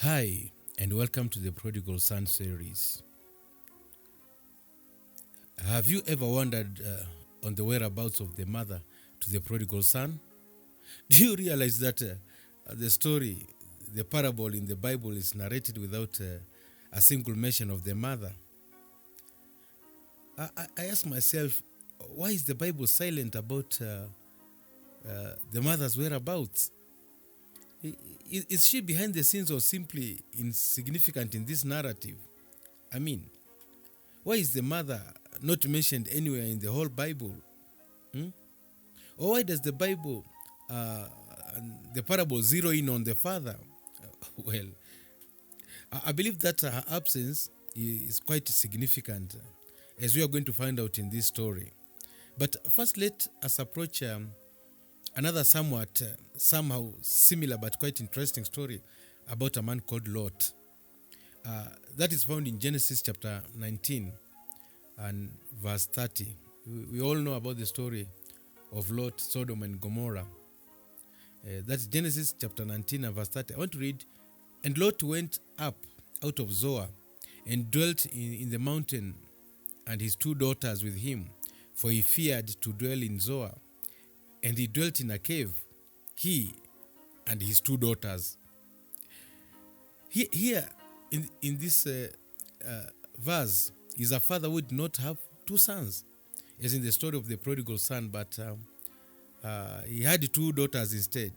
Hi, and welcome to the Prodigal Son series. Have you ever wondered on the whereabouts of the mother to the prodigal son? Do you realize that the story, the parable in the Bible is narrated without a single mention of the mother? I ask myself, why is the Bible silent about the mother's whereabouts? Is she behind the scenes or simply insignificant in this narrative? I mean, why is the mother not mentioned anywhere in the whole Bible? Hmm? Or why does the Bible, the parable, zero in on the father? Well, I believe that her absence is quite significant, as we are going to find out in this story. But first, let us approach another somehow similar but quite interesting story about a man called Lot. That is found in Genesis chapter 19 and verse 30. We all know about the story of Lot, Sodom, and Gomorrah. That's Genesis chapter 19 and verse 30. I want to read. And Lot went up out of Zoar and dwelt in the mountain, and his two daughters with him, for he feared to dwell in Zoar. And he dwelt in a cave, he and his two daughters. Here in this verse is a father who did not have two sons, as in the story of the prodigal son, but he had two daughters instead.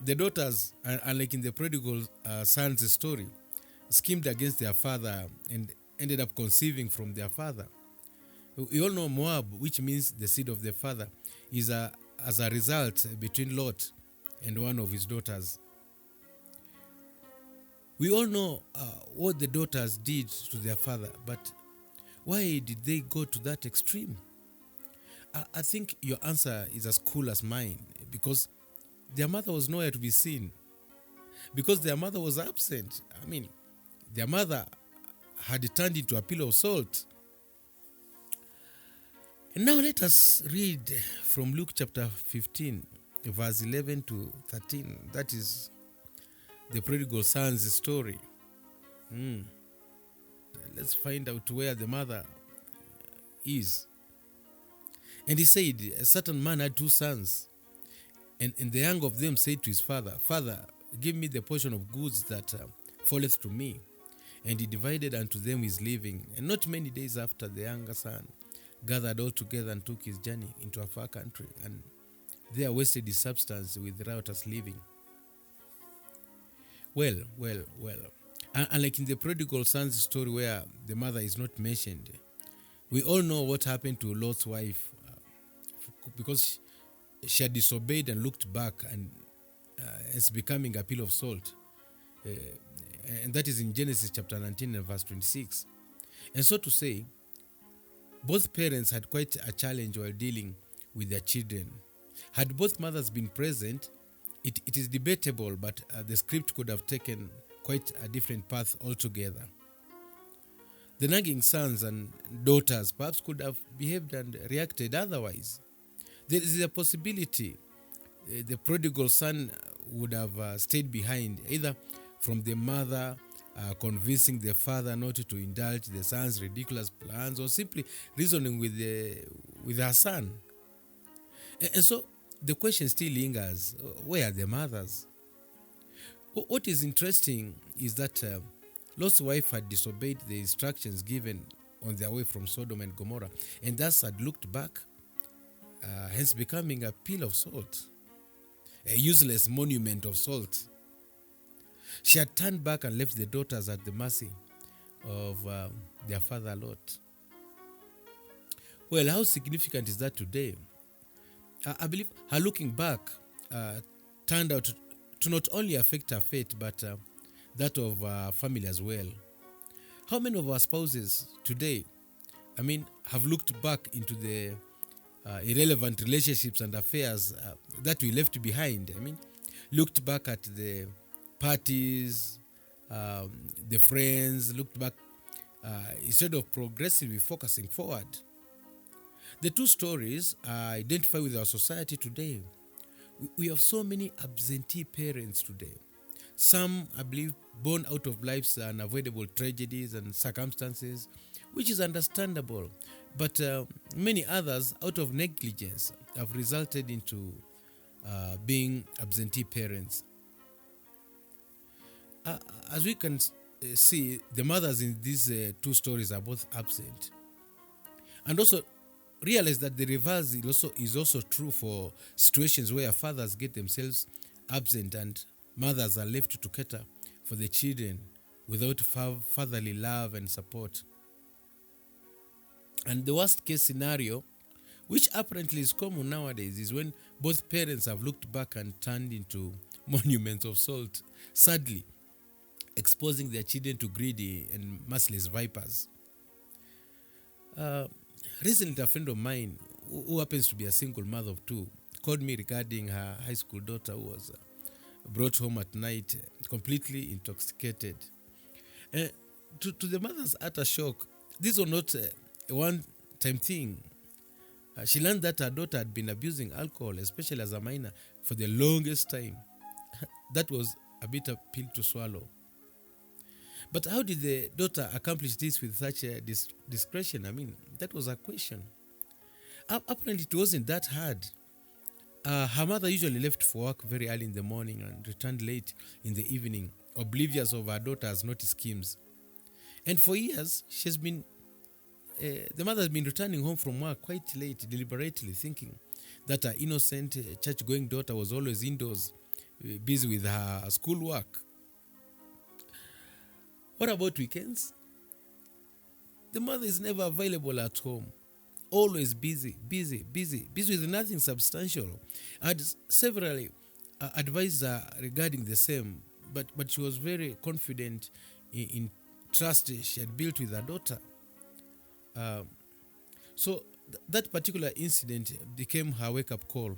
The daughters, unlike in the prodigal son's story, schemed against their father and ended up conceiving from their father. We all know Moab, which means the seed of the father, is as a result between Lot and one of his daughters. We all know what the daughters did to their father, but why did they go to that extreme? I think your answer is as cool as mine, because their mother was nowhere to be seen, because their mother was absent. I mean, their mother had turned into a pillar of salt. And now let us read from Luke chapter 15, verse 11 to 13. That is the prodigal son's story. Let's find out where the mother is. And he said, a certain man had two sons, and the young of them said to his father, Father, give me the portion of goods that falleth to me. And he divided unto them his living. And not many days after, the younger son gathered all together and took his journey into a far country, and there wasted his substance with riotous living. Well. Unlike in the prodigal son's story where the mother is not mentioned, we all know what happened to Lot's wife because she had disobeyed and looked back and is becoming a pillar of salt. And that is in Genesis chapter 19 and verse 26. And so to say, both parents had quite a challenge while dealing with their children. Had both mothers been present, it is debatable, but the script could have taken quite a different path altogether. The nagging sons and daughters perhaps could have behaved and reacted otherwise. There is a possibility the prodigal son would have stayed behind, either from the mother convincing the father not to indulge the son's ridiculous plans, or simply reasoning with her son. And so the question still lingers, where are the mothers? What is interesting is that Lot's wife had disobeyed the instructions given on their way from Sodom and Gomorrah, and thus had looked back, hence becoming a pillar of salt, a useless monument of salt. She had turned back and left the daughters at the mercy of their father Lot. Well, how significant is that today? I believe her looking back turned out to not only affect her fate, but that of her family as well. How many of our spouses today, have looked back into the irrelevant relationships and affairs that we left behind? Looked back at the parties, the friends, looked back instead of progressively focusing forward. The two stories identify with our society today. We have so many absentee parents today, Some, I believe, born out of life's unavoidable tragedies and circumstances, which is understandable. But many others, out of negligence, have resulted into being absentee parents. Uh, as we can see, the mothers in these two stories are both absent. And also realize that the reverse is also true for situations where fathers get themselves absent and mothers are left to cater for the children without fatherly love and support. And the worst case scenario, which apparently is common nowadays, is when both parents have looked back and turned into monuments of salt, sadly exposing their children to greedy and merciless vipers. Recently, a friend of mine who happens to be a single mother of two called me regarding her high school daughter who was brought home at night completely intoxicated. To the mother's utter shock, this was not a one-time thing. She learned that her daughter had been abusing alcohol, especially as a minor, for the longest time. That was a bitter pill to swallow. But how did the daughter accomplish this with such a discretion? I mean, that was a question. Apparently, it wasn't that hard. Her mother usually left for work very early in the morning and returned late in the evening, oblivious of her daughter's naughty schemes. And for years, the mother has been returning home from work quite late, deliberately thinking that her innocent church-going daughter was always indoors, busy with her schoolwork. What about weekends? The mother is never available at home. Always busy with nothing substantial. I had severally advised her regarding the same, but she was very confident in trust she had built with her daughter. So that particular incident became her wake-up call.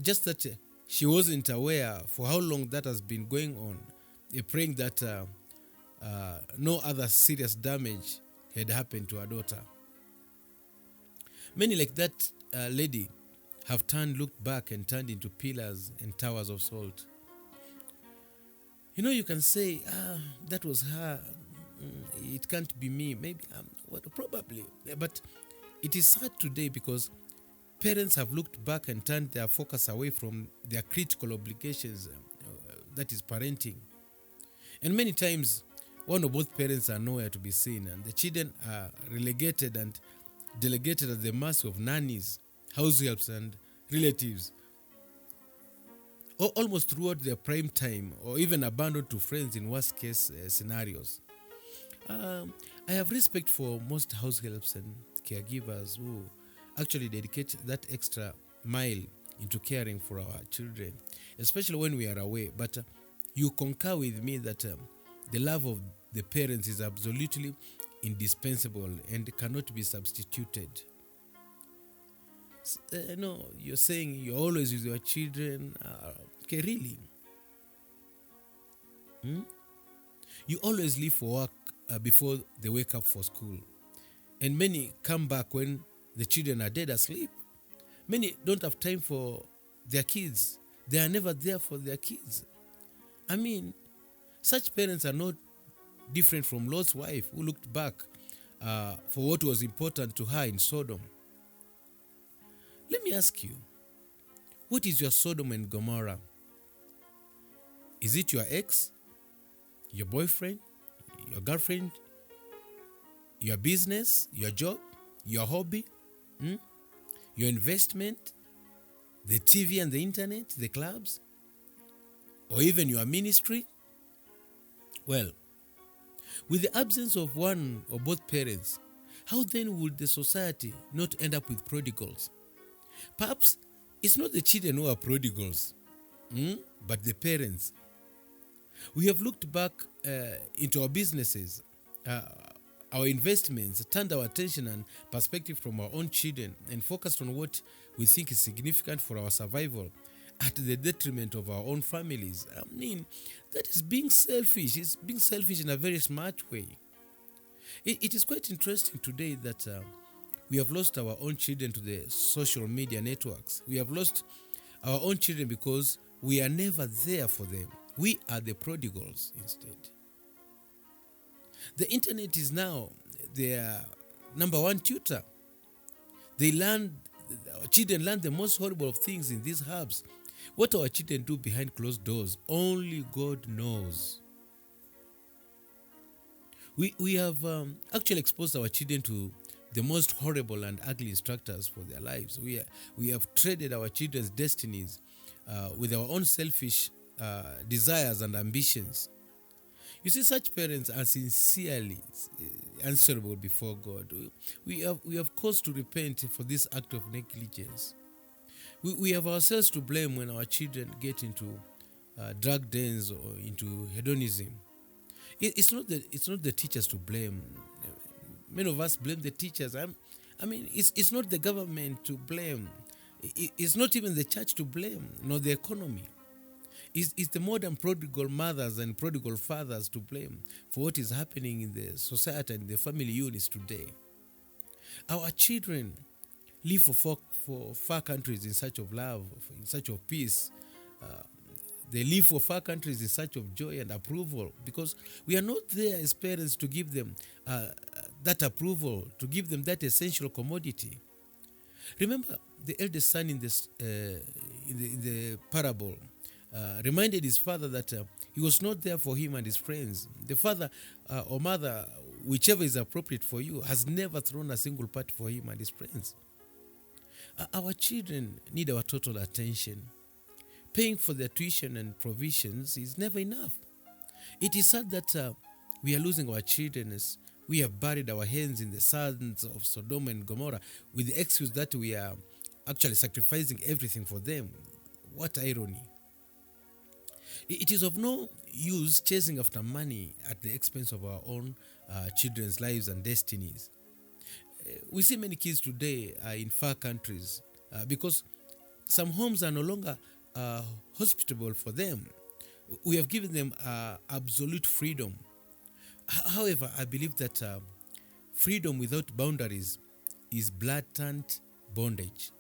Just that she wasn't aware for how long that has been going on, praying that no other serious damage had happened to her daughter. Many like that lady have looked back and turned into pillars and towers of salt. You can say, that was her. It can't be me. Maybe, probably. But it is sad today because parents have looked back and turned their focus away from their critical obligations, that is parenting. And many times, one or both parents are nowhere to be seen, and the children are relegated and delegated at the mercy of nannies, house helps, and relatives, almost throughout their prime time, or even abandoned to friends in worst case scenarios. I have respect for most house helps and caregivers who actually dedicate that extra mile into caring for our children, especially when we are away. But you concur with me that the love of the parents is absolutely indispensable and cannot be substituted. No, you're saying you're always with your children. Okay, really? You always leave for work before they wake up for school. And many come back when the children are dead asleep. Many don't have time for their kids. They are never there for their kids. I mean, such parents are not different from Lot's wife who looked back for what was important to her in Sodom. Let me ask you, what is your Sodom and Gomorrah? Is it your ex, your boyfriend, your girlfriend, your business, your job, your hobby, your investment, the TV and the internet, the clubs, or even your ministry? Well, with the absence of one or both parents, how then would the society not end up with prodigals? Perhaps it's not the children who are prodigals, but the parents. We have looked back into our businesses, our investments, turned our attention and perspective from our own children and focused on what we think is significant for our survival at the detriment of our own families. I mean, that is being selfish. It's being selfish in a very smart way. It is quite interesting today that we have lost our own children to the social media networks. We have lost our own children because we are never there for them. We are the prodigals instead. The internet is now their number one tutor. They learn, our children learn the most horrible of things in these hubs. What our children do behind closed doors, only God knows. We have actually exposed our children to the most horrible and ugly instructors for their lives. We have traded our children's destinies with our own selfish desires and ambitions. You see, such parents are sincerely answerable before God. We have cause to repent for this act of negligence. We have ourselves to blame when our children get into drug dens or into hedonism. It's not the teachers to blame. Many of us blame the teachers. It's not the government to blame. It's not even the church to blame, nor the economy. It's the modern prodigal mothers and prodigal fathers to blame for what is happening in the society and the family units today. Our children live for far countries in search of love, in search of peace. They live for far countries in search of joy and approval, because we are not there as parents to give them that approval, to give them that essential commodity. Remember, the eldest son in the parable reminded his father that he was not there for him and his friends. The father or mother, whichever is appropriate for you, has never thrown a single party for him and his friends. Our children need our total attention. Paying for their tuition and provisions is never enough. It is sad that we are losing our children as we have buried our hands in the sands of Sodom and Gomorrah with the excuse that we are actually sacrificing everything for them. What irony. It is of no use chasing after money at the expense of our own children's lives and destinies. We see many kids today in far countries because some homes are no longer hospitable for them. We have given them absolute freedom. However, I believe that freedom without boundaries is blatant bondage.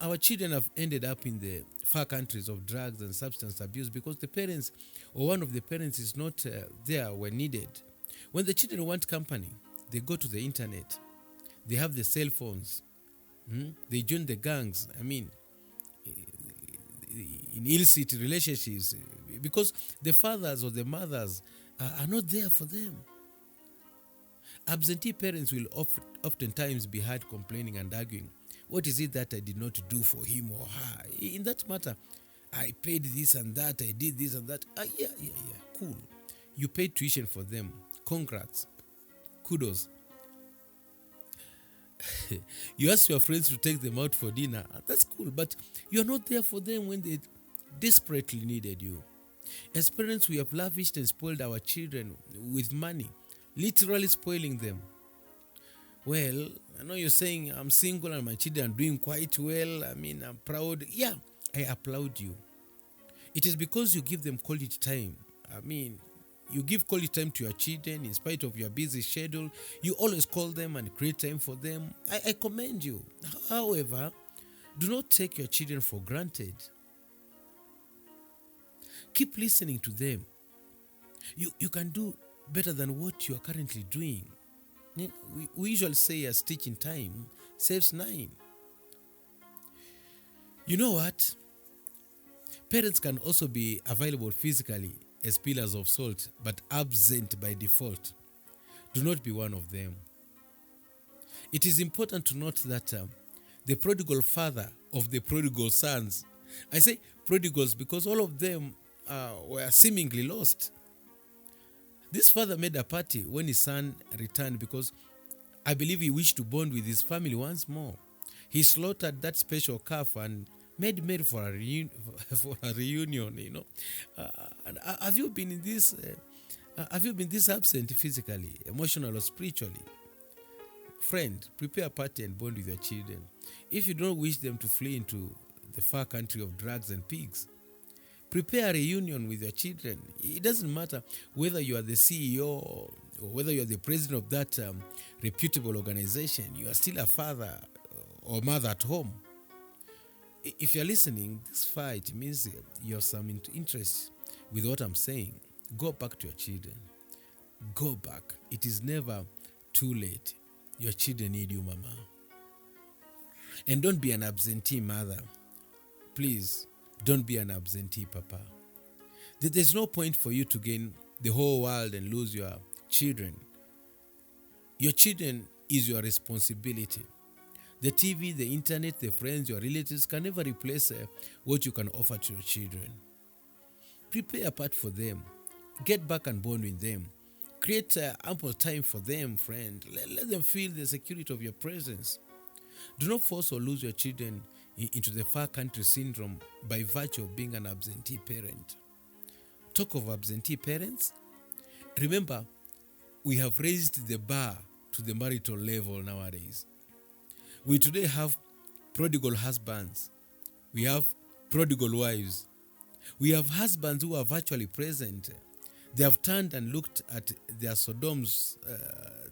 Our children have ended up in the far countries of drugs and substance abuse because the parents or one of the parents is not there when needed. When the children want company, they go to the internet. They have the cell phones. They join the gangs. In illicit relationships because the fathers or the mothers are not there for them. Absentee parents will oftentimes be heard complaining and arguing. What is it that I did not do for him or her? In that matter, I paid this and that, I did this and that. Yeah, cool. You paid tuition for them. Congrats. Kudos. You ask your friends to take them out for dinner. That's cool, but you're not there for them when they desperately needed you. As parents, we have lavished and spoiled our children with money, literally spoiling them. Well, I know you're saying I'm single and my children are doing quite well. I'm proud. Yeah, I applaud you. It is because you give them quality time. You give quality time to your children in spite of your busy schedule. You always call them and create time for them. I commend you. However, do not take your children for granted. Keep listening to them. You can do better than what you are currently doing. We usually say a stitch in time saves 9. You know what? Parents can also be available physically as pillars of salt, but absent by default. Do not be one of them. It is important to note that the prodigal father of the prodigal sons, I say prodigals because all of them were seemingly lost. This father made a party when his son returned because I believe he wished to bond with his family once more. He slaughtered that special calf and made merry for a reunion. And have you been in this? Have you been this absent physically, emotionally, or spiritually? Friend, prepare a party and bond with your children. If you don't wish them to flee into the far country of drugs and pigs, prepare a reunion with your children. It doesn't matter whether you are the CEO or whether you are the president of that reputable organization. You are still a father or mother at home. If you're listening this far, it means you have some interest with what I'm saying. Go back to your children. Go back. It is never too late. Your children need you, mama. And don't be an absentee mother. Please, don't be an absentee papa. There's no point for you to gain the whole world and lose your children. Your children is your responsibility. The TV, the internet, the friends, your relatives can never replace what you can offer to your children. Prepare a part for them. Get back and bond with them. Create ample time for them, friend. Let them feel the security of your presence. Do not force or lose your children into the far country syndrome by virtue of being an absentee parent. Talk of absentee parents. Remember, we have raised the bar to the marital level nowadays. We today have prodigal husbands. We have prodigal wives. We have husbands who are virtually present. They have turned and looked at their Sodoms,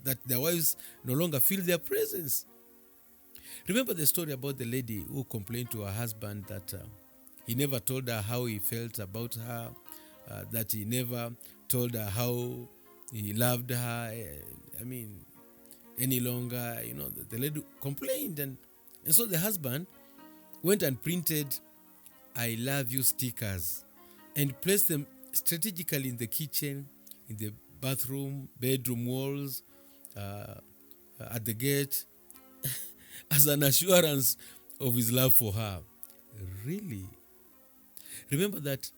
that their wives no longer feel their presence. Remember the story about the lady who complained to her husband that he never told her how he felt about her, that he never told her how he loved her, any longer. The lady complained, and so the husband went and printed "I love you" stickers and placed them strategically in the kitchen, in the bathroom, bedroom walls, at the gate, as an assurance of his love for her. Really? Remember that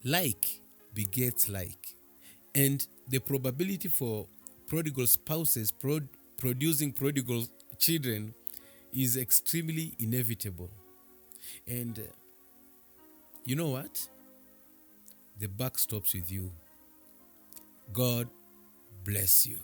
like begets like. And the probability for prodigal spouses producing prodigal children is extremely inevitable. And you know what? The buck stops with you. God bless you.